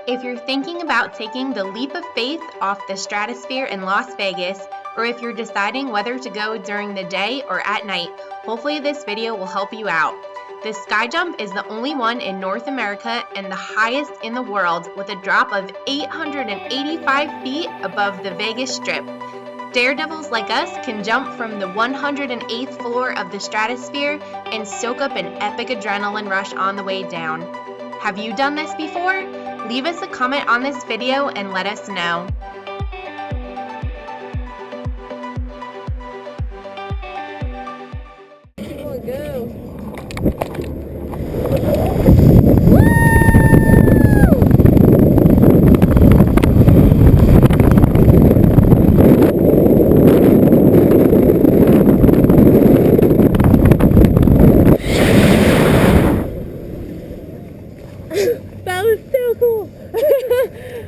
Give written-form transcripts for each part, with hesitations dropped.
If you're thinking about taking the leap of faith off the Stratosphere in Las Vegas, or if you're deciding whether to go during the day or at night, hopefully this video will help you out. The SkyJump is the only one in North America and the highest in the world, with a drop of 885 feet above the Vegas Strip. Daredevils like us can jump from the 108th floor of the Stratosphere and soak up an epic adrenaline rush on the way down. Have you done this before? Leave us a comment on this video and let us know. Oh, go. That was so cool.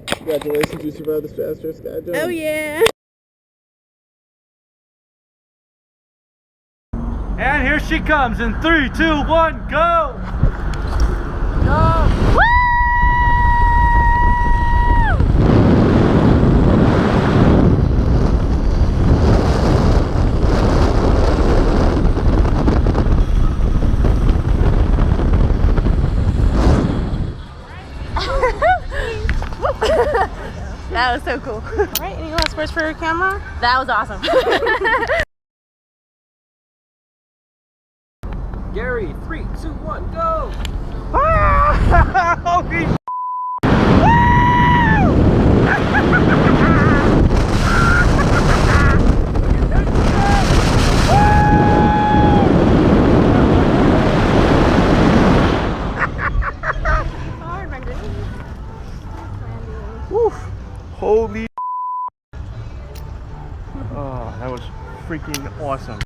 Congratulations, you survived the Stratosphere SkyJump. Oh yeah. And here she comes in 3, 2, 1, go! Go! That was so cool. Alright, any last words for your camera? That was awesome. Gary, 3, 2, 1, go! Holy Holy oh, that was freaking awesome.